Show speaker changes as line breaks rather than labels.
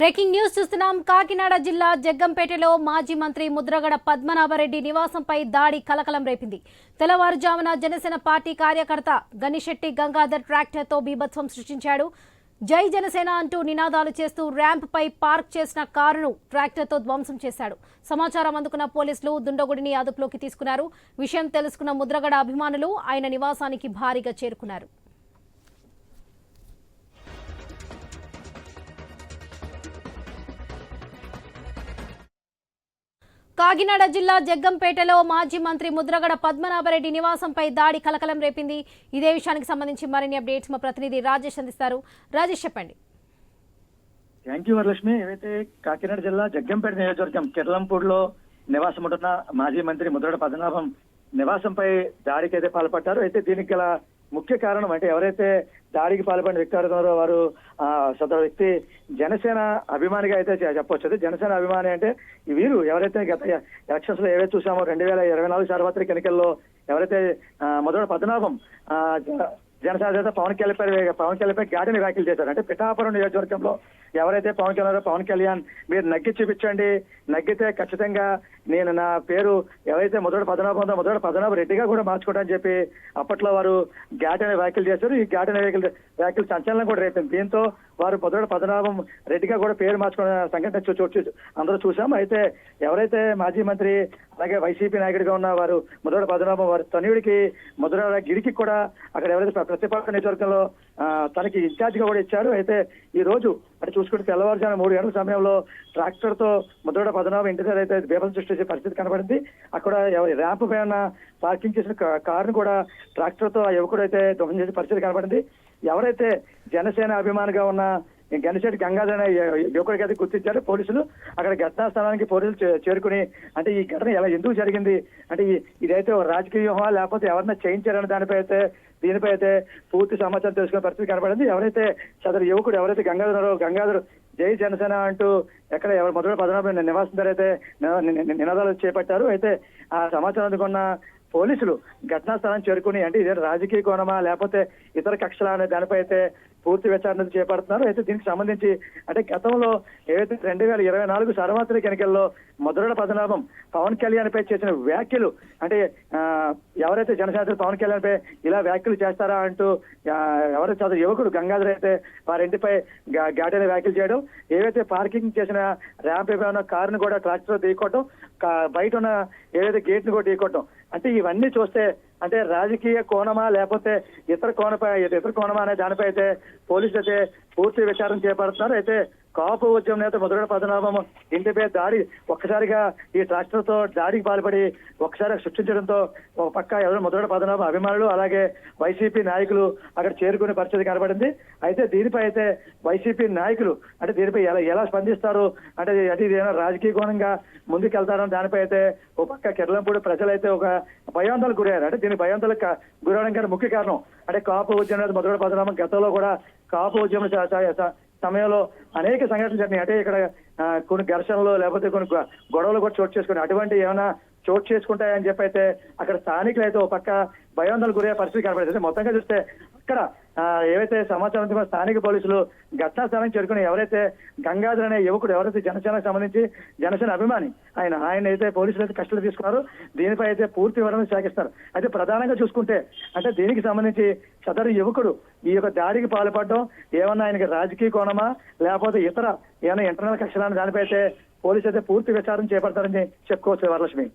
Breaking news చూస్తున్నాం. కాకినాడ జిల్లా జగ్గంపేటలో మాజీ మంత్రి ముద్రగడ పద్మనాభరెడ్డి నివాసంపై దాడి కలకలం రేపింది. తెల్లవారుజామున జనసేన పార్టీ కార్యకర్త గనిశెట్టి గంగాధర్ ట్రాక్టర్తో బీభత్సం సృష్టించాడు. జై జనసేన అంటూ నినాదాలు చేస్తూ ర్యాంప్ పై పార్క్ చేసిన కారును ట్రాక్టర్తో ధ్వంసం చేశాడు. సమాచారం అందుకున్న పోలీసులు దుండగుడిని అదుపులోకి తీసుకున్నారు. విషయం తెలుసుకున్న ముద్రగడ అభిమానులు ఆయన నివాసానికి భారీగా చేరుకున్నారు. కాకినాడ జిల్లా జగ్గంపేటలో మాజీ మంత్రి ముద్రగడ పద్మనాభరెడ్డి నివాసంపై దాడి కలకలం రేపింది. ఇదే విషయానికి సంబంధించి మరిన్ని అప్డేట్స్ మా ప్రతినిధి రాజేష్ అందిస్తారు. రాజేష్, చెప్పండి.
Thank you Varalakshmi. ఏవైతే కాకినాడ జిల్లా జగ్గంపేట నియోజకవర్గం కిర్లంపూడిలో నివాసం ఉంటున్న మాజీ మంత్రి ముద్రగడ పద్మనాభం నివాసంపై దాడికి అయితే పాల్పడ్డారు. అయితే దీనికి గల ముఖ్య కారణం అంటే ఎవరైతే దాడికి పాల్పడిన వ్యక్తి ఉన్నారో వారు సదరు వ్యక్తి జనసేన అభిమానిగా అయితే చెప్పొచ్చు. జనసేన అభిమాని అంటే వీరు ఎవరైతే గత ఎలక్షన్స్ లో ఏవైతే చూసామో 2024 సార్వత్రిక ఎన్నికల్లో ఎవరైతే ముద్రగడ పద్మనాభం జనసేన పవన్ కళ్యాణ్పై ఘాటిని వ్యాఖ్యలు చేశారు. అంటే పిఠాపురం నియోజకవర్గంలో ఎవరైతే పవన్ కళ్యాణ్ మీరు నగ్గి చూపించండి, నగ్గితే ఖచ్చితంగా నేను నా పేరు ఎవరైతే ముద్రగడ పద్మనాభం ఉందో ముద్రగడ పద్మనాభ రెడ్డిగా కూడా మార్చుకోవడానికి చెప్పి అప్పట్లో వారు ఘాటిని వ్యాఖ్యలు చేశారు. ఈ ఘాటిని వ్యాఖ్యలు సంచలనం కూడా రేపింది. దీంతో వారు ముద్రగడ పద్మనాభం రెడ్డిగా కూడా పేరు మార్చుకున్న సంఘటన అందరూ చూసాం. అయితే ఎవరైతే మాజీ మంత్రి అలాగే వైసీపీ నాయకుడిగా ఉన్న వారు ముద్రగడ పద్మనాభం వారి తనయుడికి ముద్రగడ గిరికి కూడా అక్కడ ఎవరైతే ప్రతిపాదన నియోజకవర్గంలో తనకి ఇన్ఛార్జ్ గా కూడా ఇచ్చారు. అయితే ఈ రోజు అంటే చూసుకుంటే తెల్లవారుజామున 3 గంటల సమయంలో ట్రాక్టర్ తో ముద్రగడ పద్మనాభం ఇంటి దగ్గర అయితే బీభత్సం సృష్టించే పరిస్థితి కనబడింది. అక్కడ ర్యాంప్ పైన పార్కింగ్ చేసిన కారును కూడా ట్రాక్టర్ తో ఆ యువకుడు అయితే ధ్వంసం చేసే పరిస్థితి కనబడింది. ఎవరైతే జనసేన అభిమానిగా ఉన్న గనిశెట్టి గంగాధర్ అనే యువకుడికి అయితే గుర్తించారు పోలీసులు. అక్కడ ఘటనా స్థలానికి పోలీసులు చేరుకుని అంటే ఈ ఘటన ఎందుకు జరిగింది, అంటే ఇదైతే రాజకీయ వ్యూహమా లేకపోతే ఎవరన్నా చేయించారని దీనిపై అయితే పూర్తి సమాచారం తెలుసుకునే పరిస్థితి కనబడింది. ఎవరైతే సదరు యువకుడు ఎవరైతే గంగాధర్ జై జనసేన అంటూ ఎక్కడ ఎవరు ముద్రగడ పద్మనాభం నివాసం దగ్గర అయితే నినాదాలు చేపట్టారు. అయితే ఆ సమాచారం అందుకున్న పోలీసులు ఘటనా స్థలాన్ని చేరుకుని అంటే ఇదే రాజకీయ కోణమా లేకపోతే ఇతర కక్షలా అనే దానిపై అయితే పూర్తి విచారణ చేపడుతున్నారు. అయితే దీనికి సంబంధించి అంటే గతంలో ఏవైతే 2024 సార్వత్రిక ఎన్నికల్లో ముద్రగడ పద్మనాభం పవన్ కళ్యాణ్ పై చేసిన వ్యాఖ్యలు అంటే ఎవరైతే జనసేన పవన్ కళ్యాణ్ పై ఇలా వ్యాఖ్యలు చేస్తారా అంటూ ఎవరైతే చదువు యువకుడు గంగాధర్ అయితే వారింటిపై ఘాటైన వ్యాఖ్యలు చేయడం, ఏవైతే పార్కింగ్ చేసిన ర్యాంప్ ఉన్న కారును కూడా ట్రాక్టర్ ఢీకొట్టడం, బయట ఉన్న ఏదైతే గేట్ ను కూడా ఢీకొట్టడం, అంటే ఇవన్నీ చూస్తే అంటే రాజకీయ కోణమా లేకపోతే ఇతర కోణమా అనే దానిపై అయితే పోలీసులు అయితే పూర్తి విచారణ చేపడుతున్నారు. అయితే కాపు ఉద్యమం నేత ముద్రగడ పద్మనాభం ఇంటిపై దాడి ఒక్కసారిగా ఈ ట్రాక్టర్ తో దాడికి పాల్పడి ఒక్కసారిగా సృష్టించడంతో ఒక పక్క ఎవరు ముద్రగడ పద్మనాభం అభిమానులు అలాగే వైసీపీ నాయకులు అక్కడ చేరుకునే పరిస్థితి కనబడింది. అయితే దీనిపై అయితే వైసీపీ నాయకులు అంటే దీనిపై ఎలా స్పందిస్తారు అంటే ఇది ఏమైనా రాజకీయ కోణంగా ముందుకెళ్తారని దానిపై అయితే ఒక పక్క కిర్లంపూడి ప్రజలైతే ఒక భయాందోళనకు గురయ్యారు. అంటే దీని భయాందోళనకు గురవడానికి ముఖ్య కారణం అంటే కాపు ఉద్యమం నేత ముద్రగడ పద్మనాభం గతంలో కూడా కాపు ఉద్యమం సమయంలో అనేక సంఘటనలు జరిగినాయి. అంటే ఇక్కడ కొన్ని ఘర్షణలు లేకపోతే కొన్ని గొడవలు కూడా చోటు చేసుకుని అటువంటి ఏమైనా చోటు చేసుకుంటాయని చెప్పి అయితే అక్కడ స్థానికులు అయితే ఒక పక్క భయాందోళనకు గురయ్యే పరిస్థితి కనబడింది. మొత్తంగా చూస్తే అక్కడ ఏవైతే సమాచారం స్థానిక పోలీసులు ఘటనా స్థానానికి చేరుకుని ఎవరైతే గంగాధర్ అనే యువకుడు ఎవరైతే జనసేనకు సంబంధించి జనసేన అభిమాని ఆయన అయితే పోలీసులు అయితే కస్టడీ తీసుకున్నారు. దీనిపై అయితే పూర్తి వివరణ సేకరిస్తారు. అయితే ప్రధానంగా చూసుకుంటే అంటే దీనికి సంబంధించి సదరు యువకుడు ఈ యొక్క దాడికి పాల్పడడం ఏమన్నా ఆయనకి రాజకీయ కోణమా లేకపోతే ఇతర ఏమైనా ఇంటర్నల్ కక్షలా దానిపై అయితే పోలీసు అయితే పూర్తి విచారణ చేపడతారని చెప్పుకోవచ్చు వరలక్ష్మి.